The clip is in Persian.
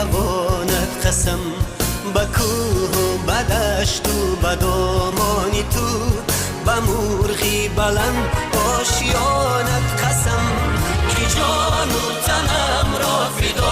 روانت قسم، به کوه و به دشت و به دامانی تو، به مرغی بلند آشیانت قسم، که جان و تنم را فدا